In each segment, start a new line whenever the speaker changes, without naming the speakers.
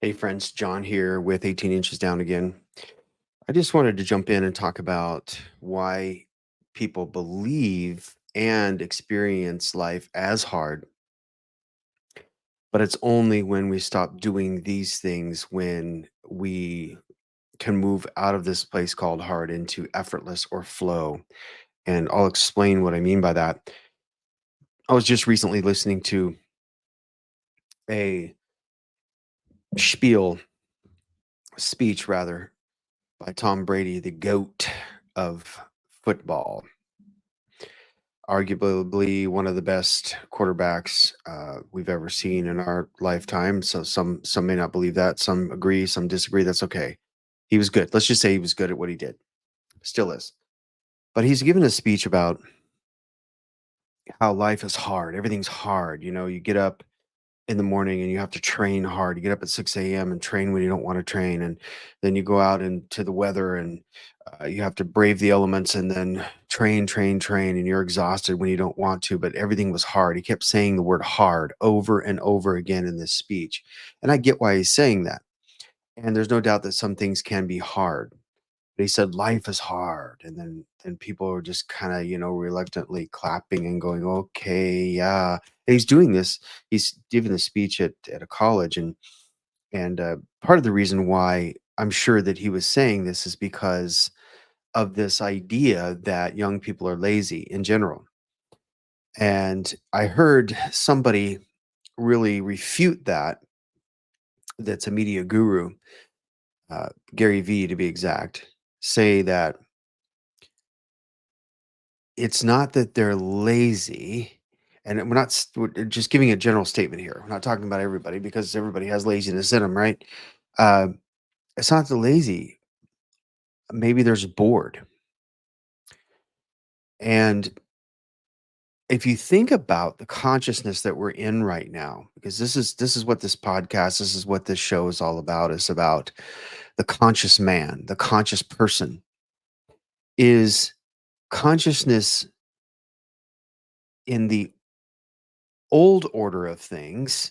Hey friends, John here with 18 inches down again. I just wanted to jump in and talk about why people believe and experience life as hard, but it's only when we stop doing these things when we can move out of this place called hard into effortless or flow. And I'll explain what I mean by that. I was just recently listening to a spiel, speech rather, by Tom Brady, the GOAT of football, arguably one of the best quarterbacks we've ever seen in our lifetime. So some may not believe that, some agree, some disagree. That's okay. He was good. Let's just say he was good at what he did. Still is. But he's given a speech about how life is hard. Everything's hard. You get up in the morning and you have to train hard. You get up at 6 a.m. and train when you don't want to train. And then you go out into the weather and you have to brave the elements and then train, train, train. And you're exhausted when you don't want to. But everything was hard. He kept saying the word hard over and over again in this speech. And I get why he's saying that. And there's no doubt that some things can be hard. But he said life is hard, and then people are just kind of reluctantly clapping and going, okay, yeah. And he's doing this. He's giving the speech at a college, and part of the reason why I'm sure that he was saying this is because of this idea that young people are lazy in general. And I heard somebody really refute that. That's a media guru, Gary V to be exact, say that it's not that they're lazy, and we're just giving a general statement here. We're not talking about everybody because everybody has laziness in them, right? Uh, it's not the lazy. Maybe there's bored. And if you think about the consciousness that we're in right now, because this is what this podcast, this is what this show is all about. It's about the conscious man, the conscious person. Is consciousness in the old order of things,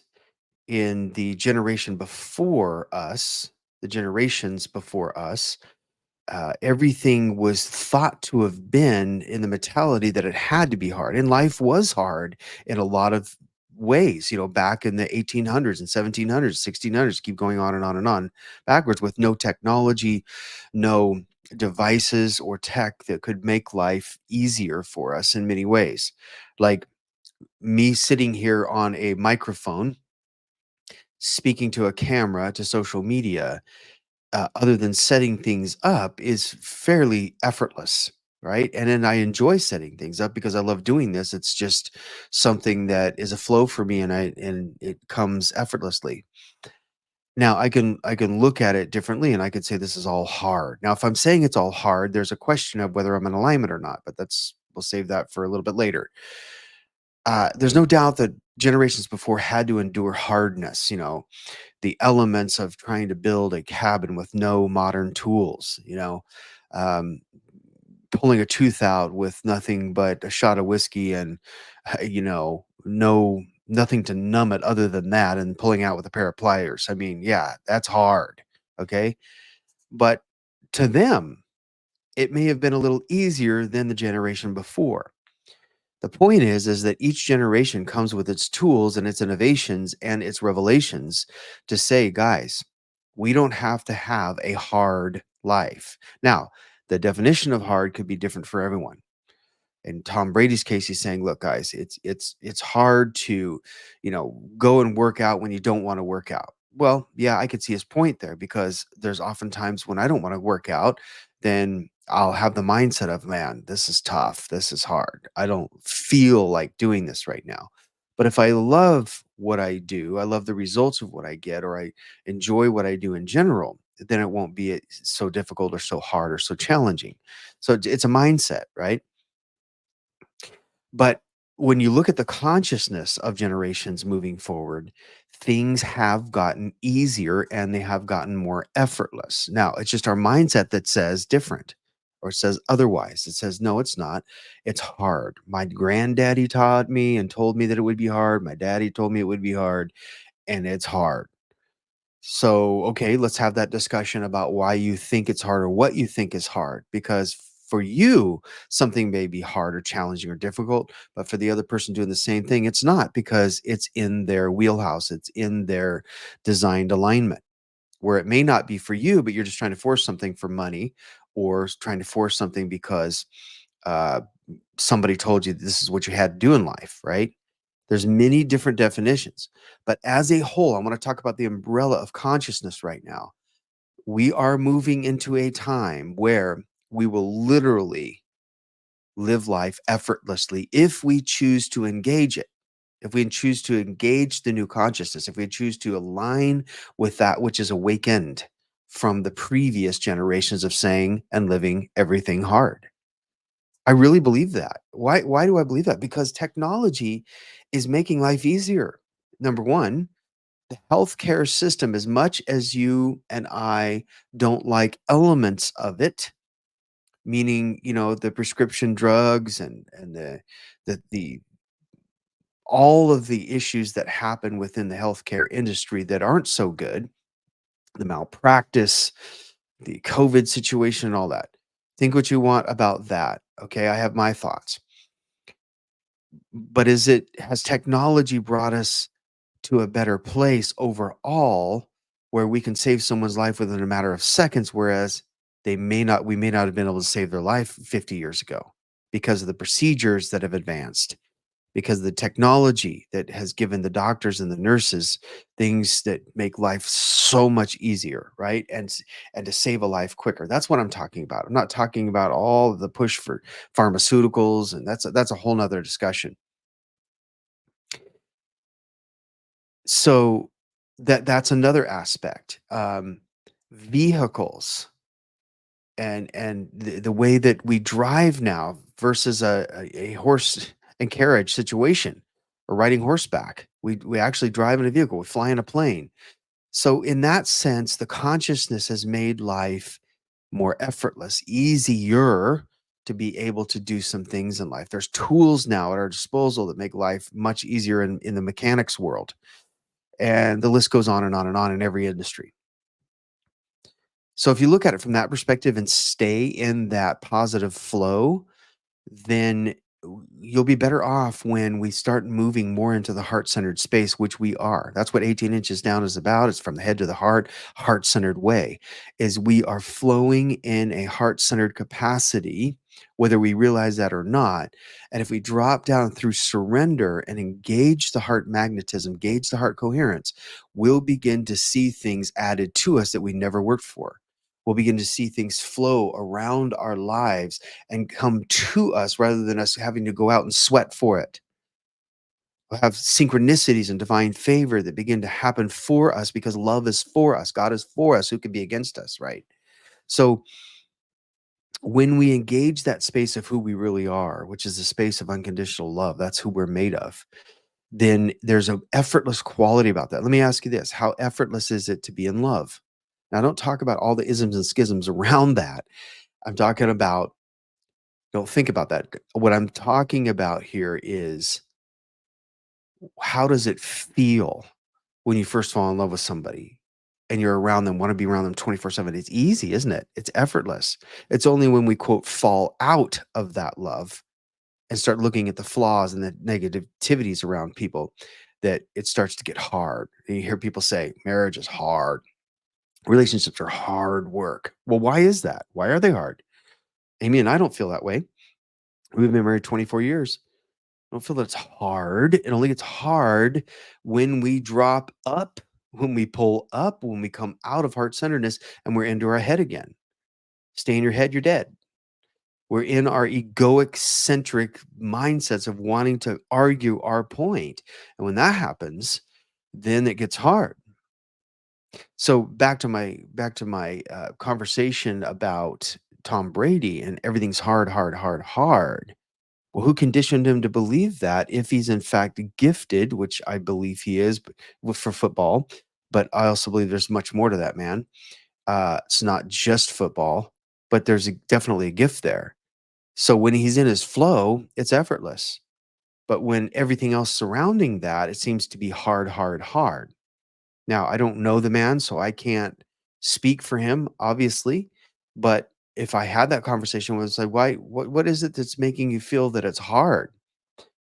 in the generation before us, the generations before us, everything was thought to have been in the mentality that it had to be hard. And life was hard in a lot of ways, back in the 1800s and 1700s, 1600s, keep going on and on and on backwards, with no technology, no devices or tech that could make life easier for us in many ways. Like me sitting here on a microphone speaking to a camera, to social media, other than setting things up, is fairly effortless, right? And then I enjoy setting things up because I love doing this. It's just something that is a flow for me, and it comes effortlessly. Now I can look at it differently, and I could say this is all hard. Now, if I'm saying it's all hard, there's a question of whether I'm in alignment or not, but we'll save that for a little bit later. There's no doubt that generations before had to endure hardness, the elements of trying to build a cabin with no modern tools, um, pulling a tooth out with nothing but a shot of whiskey and, nothing to numb it other than that, and pulling out with a pair of pliers. I mean, yeah, that's hard. Okay. But to them, it may have been a little easier than the generation before. The point is that each generation comes with its tools and its innovations and its revelations to say, guys, we don't have to have a hard life. Now, the definition of hard could be different for everyone. In Tom Brady's case, he's saying, look, guys, it's hard to, go and work out when you don't want to work out. Well, yeah, I could see his point there, because there's often times when I don't want to work out, then I'll have the mindset of, man, this is tough. This is hard. I don't feel like doing this right now. But if I love what I do, I love the results of what I get, or I enjoy what I do in general, then it won't be so difficult or so hard or so challenging. So it's a mindset, right? But when you look at the consciousness of generations moving forward, things have gotten easier and they have gotten more effortless. Now, it's just our mindset that says different, or says otherwise. It says, no, it's not. It's hard. My granddaddy taught me and told me that it would be hard. My daddy told me it would be hard, and it's hard. So, okay, let's have that discussion about why you think it's hard or what you think is hard. Because for you, something may be hard or challenging or difficult, but for the other person doing the same thing, it's not because it's in their wheelhouse, it's in their designed alignment. Where it may not be for you, but you're just trying to force something for money or trying to force something because uh, somebody told you this is what you had to do in life, right? There's many different definitions, but as a whole, I want to talk about the umbrella of consciousness right now. We are moving into a time where we will literally live life effortlessly if we choose to engage it. If we choose to engage the new consciousness, if we choose to align with that which is awakened from the previous generations of saying and living everything hard. I really believe that. Why do I believe that? Because technology is making life easier. Number 1, the healthcare system, as much as you and I don't like elements of it, meaning, the prescription drugs and the all of the issues that happen within the healthcare industry that aren't so good, the malpractice, the COVID situation, and all that. Think what you want about that. Okay, I have my thoughts. But has technology brought us to a better place overall where we can save someone's life within a matter of seconds, whereas we may not have been able to save their life 50 years ago because of the procedures that have advanced, because of the technology that has given the doctors and the nurses things that make life so much easier, right? And to save a life quicker. That's what I'm talking about. I'm not talking about all of the push for pharmaceuticals, and that's a whole nother discussion. So that's another aspect. Vehicles and the way that we drive now versus a horse and carriage situation or riding horseback. We actually drive in a vehicle, we fly in a plane. So in that sense, the consciousness has made life more effortless, easier to be able to do some things in life. There's tools now at our disposal that make life much easier in the mechanics world. And the list goes on and on and on in every industry. So if you look at it from that perspective and stay in that positive flow, then you'll be better off when we start moving more into the heart-centered space, which we are. That's what 18 inches down is about. It's from the head to the heart-centered way, is we are flowing in a heart-centered capacity, whether we realize that or not. And if we drop down through surrender and engage the heart magnetism, gauge the heart coherence, we'll begin to see things added to us that we never worked for. We'll begin to see things flow around our lives and come to us rather than us having to go out and sweat for it. We'll have synchronicities and divine favor that begin to happen for us because love is for us. God is for us. Who could be against us, right? So when we engage that space of who we really are, which is a space of unconditional love, that's who we're made of, then there's an effortless quality about that. Let me ask you this. How effortless is it to be in love? Now, don't talk about all the isms and schisms around that. I'm talking about, don't think about that. What I'm talking about here is how does it feel when you first fall in love with somebody and you're around them, want to be around them 24/7? It's easy, isn't it? It's effortless. It's only when we quote fall out of that love and start looking at the flaws and the negativities around people that it starts to get hard. And you hear people say, marriage is hard. Relationships are hard work. Well, why is that? Why are they hard? Amy and I don't feel that way. We've been married 24 years. I don't feel that it's hard. It only gets hard when we drop up, when we pull up, when we come out of heart centeredness and we're into our head again. Stay in your head, you're dead. We're in our egoic centric mindsets of wanting to argue our point. And when that happens, then it gets hard. So back to my conversation about Tom Brady and everything's hard, hard, hard, hard. Well, who conditioned him to believe that if he's in fact gifted, which I believe he is for football, but I also believe there's much more to that man. It's not just football, but there's definitely a gift there. So when he's in his flow, it's effortless. But when everything else surrounding that, it seems to be hard, hard, hard. Now, I don't know the man, so I can't speak for him, obviously. But if I had that conversation with, like, why, what is it that's making you feel that it's hard?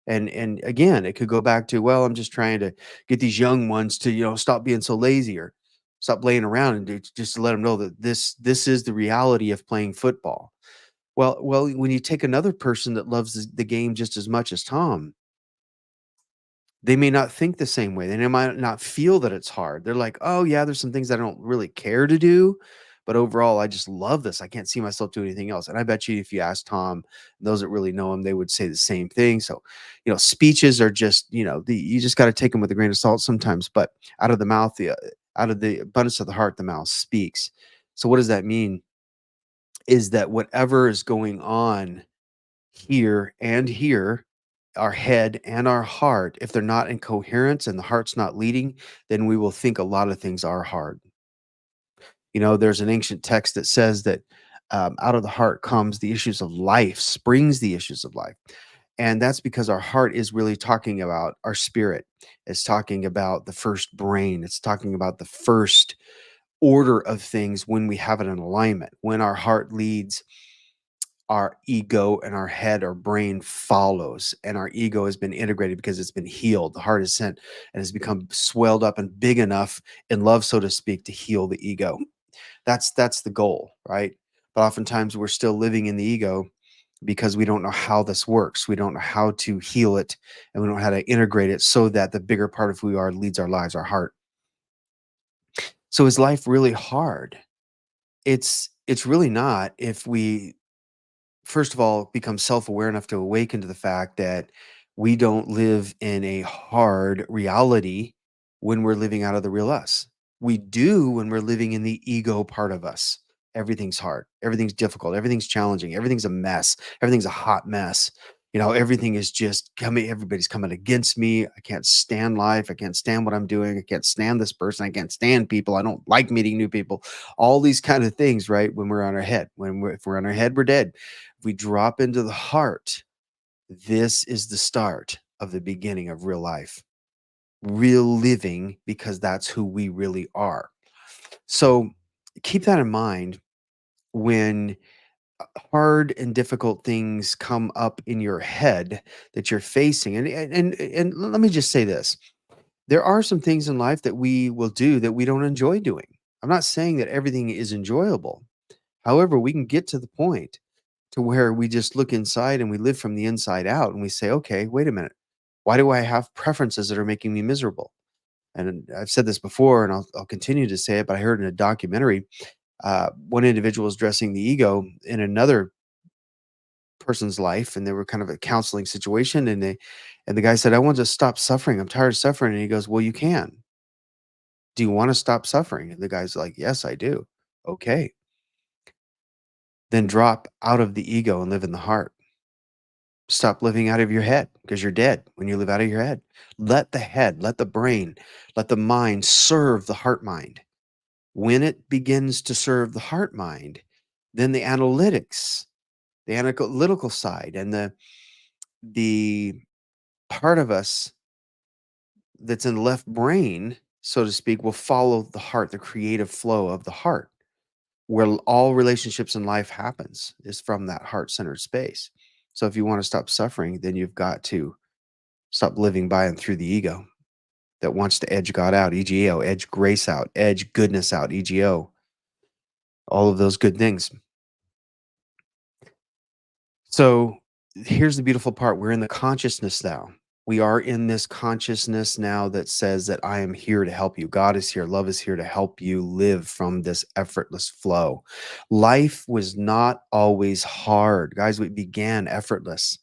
And again, it could go back to, well, I'm just trying to get these young ones to, stop being so lazy or stop laying around and just to let them know that this is the reality of playing football. Well, when you take another person that loves the game just as much as Tom, they may not think the same way. They might not feel that it's hard. They're like, "Oh, yeah, there's some things I don't really care to do, but overall, I just love this. I can't see myself doing anything else." And I bet you if you ask Tom, those that really know him, they would say the same thing. So, speeches are just, you just got to take them with a grain of salt sometimes. But out of the mouth, out of the abundance of the heart, the mouth speaks. So, what does that mean? Is that whatever is going on here and here, our head and our heart, if they're not in coherence and the heart's not leading, then we will think a lot of things are hard. There's an ancient text that says that out of the heart comes the issues of life, springs the issues of life. And that's because our heart is really talking about our spirit. It's talking about the first brain. It's talking about the first order of things when we have it in alignment. When our heart leads, our ego and our head or brain follows, and our ego has been integrated because it's been healed. The heart is sent and has become swelled up and big enough in love, so to speak, to heal the ego. That's the goal, right? But oftentimes we're still living in the ego because we don't know how this works. We don't know how to heal it, and we don't know how to integrate it so that the bigger part of who we are leads our lives, our heart. So is life really hard? It's really not if we first of all, become self-aware enough to awaken to the fact that we don't live in a hard reality when we're living out of the real us. We do when we're living in the ego part of us. Everything's hard. Everything's difficult. Everything's challenging. Everything's a mess. Everything's a hot mess. Everything is just coming. Everybody's coming against me. I can't stand life. I can't stand what I'm doing. I can't stand this person. I can't stand people. I don't like meeting new people. All these kind of things, right? When we're on our head. If we're on our head, we're dead. If we drop into the heart, this is the start of the beginning of real life, real living, because that's who we really are. So keep that in mind when hard and difficult things come up in your head that you're facing. And let me just say this. There are some things in life that we will do that we don't enjoy doing. I'm not saying that everything is enjoyable. However, we can get to the point to where we just look inside and we live from the inside out and we say, okay, wait a minute. Why do I have preferences that are making me miserable? And I've said this before and I'll continue to say it, but I heard in a documentary, one individual was addressing the ego in another person's life, and they were kind of a counseling situation. And the guy said, I want to stop suffering. I'm tired of suffering. And he goes, well, you can. Do you want to stop suffering? And the guy's like, yes, I do. Okay. Then drop out of the ego and live in the heart. Stop living out of your head because you're dead when you live out of your head. Let the head, let the brain, let the mind serve the heart mind. When it begins to serve the heart mind, then the analytics, the analytical side, and the part of us that's in the left brain, so to speak, will follow the heart, the creative flow of the heart, where all relationships in life happens is from that heart-centered space. So if you want to stop suffering, then you've got to stop living by and through the ego that wants to edge God out, EGO, edge grace out, edge goodness out, EGO, all of those good things. So here's the beautiful part. We're in the consciousness now. We are in this consciousness now that says that I am here to help you. God is here. Love is here to help you live from this effortless flow. Life was not always hard. Guys, we began effortless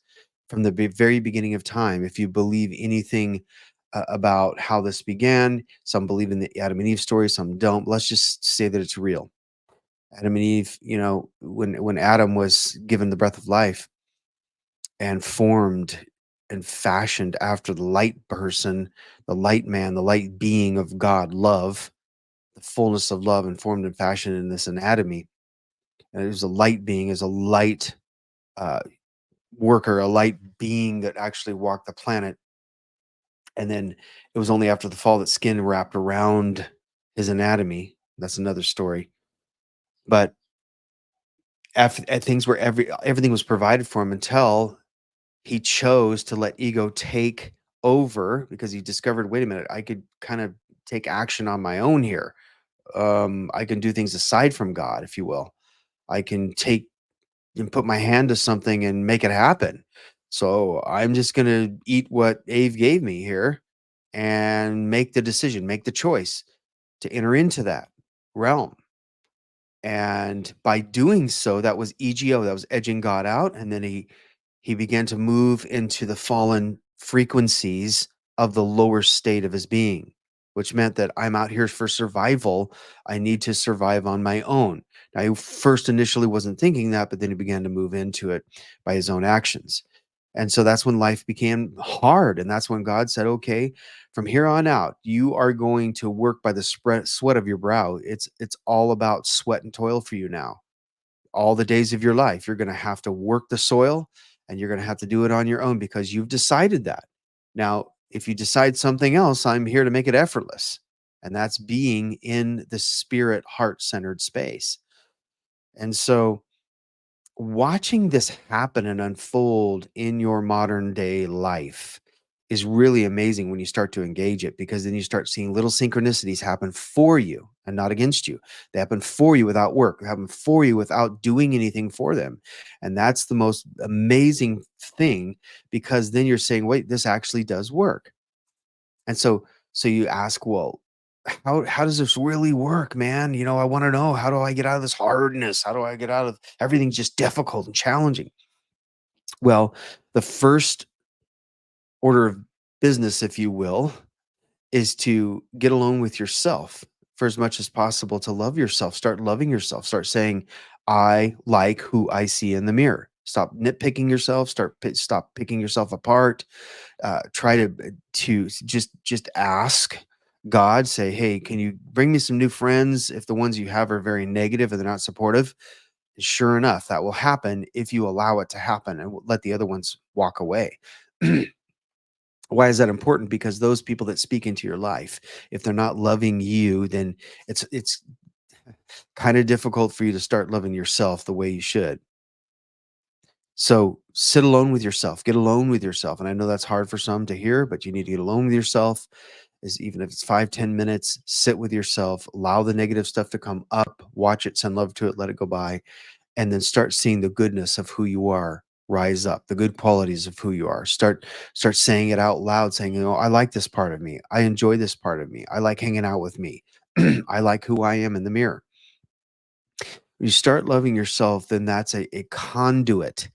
from the very beginning of time. If you believe anything about how this began, some believe in the Adam and Eve story, some don't. Let's just say that it's real. Adam and Eve, when Adam was given the breath of life and formed and fashioned after the light person, the light man, the light being of God, love, the fullness of love, and formed and fashioned in this anatomy. And it was a light being, is a light uh, worker, a light being that actually walked the planet And then it was only after the fall that skin wrapped around his anatomy. That's another story. But at things where everything was provided for him until he chose to let ego take over because he discovered, wait a minute, I could kind of take action on my own here. I can do things aside from God, if you will. I can take and put my hand to something and make it happen. So I'm just going to eat what Ave gave me here and make the decision, make the choice to enter into that realm. And by doing so, that was EGO, that was edging God out. And then he began to move into the fallen frequencies of the lower state of his being, which meant that I'm out here for survival. I need to survive on my own. Now, he first initially wasn't thinking that, but then he began to move into it by his own actions. And so that's when life became hard. And that's when God said, okay, from here on out, you are going to work by the sweat of your brow. It's all about sweat and toil for you now. All the days of your life, you're going to have to work the soil and you're going to have to do it on your own because you've decided that. Now, if you decide something else, I'm here to make it effortless. And that's being in the spirit heart centered space. And so watching this happen and unfold in your modern day life is really amazing when you start to engage it, because then you start seeing little synchronicities happen for you and not against you. They happen for you without work, they happen for you without doing anything for them. And that's the most amazing thing, because then you're saying, wait, this actually does work. And so you ask, well, how does this really work, man? I want to know, how do I get out of this hardness? How do I get out of everything just difficult and challenging? Well, the first order of business, if you will, is to get alone with yourself for as much as possible, to love yourself, start loving yourself, start saying, I like who I see in the mirror. Stop nitpicking yourself, stop picking yourself apart. Try to just ask God, say, hey, can you bring me some new friends if the ones you have are very negative and they're not supportive? Sure enough, that will happen if you allow it to happen and let the other ones walk away. Why is that important? Because those people that speak into your life, if they're not loving you, then it's kind of difficult for you to start loving yourself the way you should. So sit alone with yourself, get alone with yourself. And I know that's hard for some to hear, but you need to get alone with yourself. Is even if it's 5-10 minutes, sit with yourself, allow the negative stuff to come up, watch it, send love to it, let it go by, and then start seeing the goodness of who you are rise up, the good qualities of who you are. Start saying it out loud, saying, I like this part of me, I enjoy this part of me, I like hanging out with me, I like who I am in the mirror. When you start loving yourself, then that's a conduit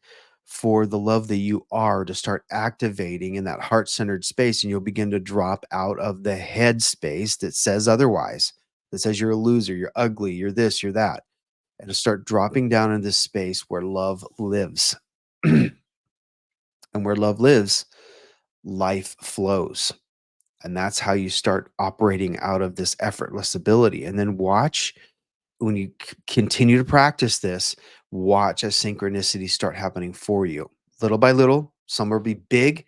for the love that you are to start activating in that heart-centered space, and you'll begin to drop out of the head space that says otherwise, that says you're a loser, you're ugly, you're this, you're that, and to start dropping down in this space where love lives. And where love lives, life flows. And that's how you start operating out of this effortless ability. And then watch, when you continue to practice this, watch as synchronicities start happening for you little by little. Some will be big,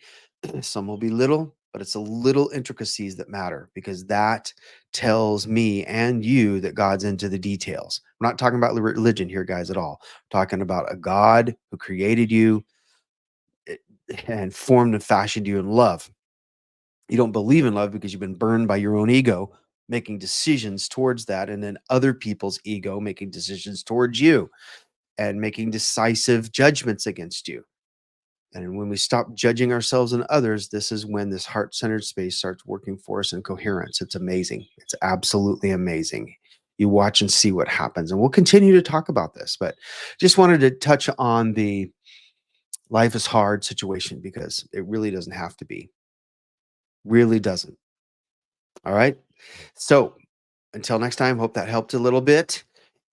some will be little, but it's the little intricacies that matter, because that tells me and you that God's into the details. I'm not talking about religion here, guys, at all. I'm talking about a God who created you eh, and formed and fashioned you in love. You don't believe in love because you've been burned by your own ego making decisions towards that, and then other people's ego making decisions towards you and making decisive judgments against you. And when we stop judging ourselves and others, this is when this heart-centered space starts working for us in coherence. It's amazing. It's absolutely amazing. You watch and see what happens. And we'll continue to talk about this, but just wanted to touch on the life is hard situation, because it really doesn't have to be. Really doesn't. All right. So until next time, hope that helped a little bit.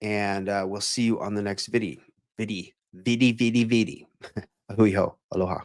And we'll see you on the next video. Vidi. Ahui ho. Aloha.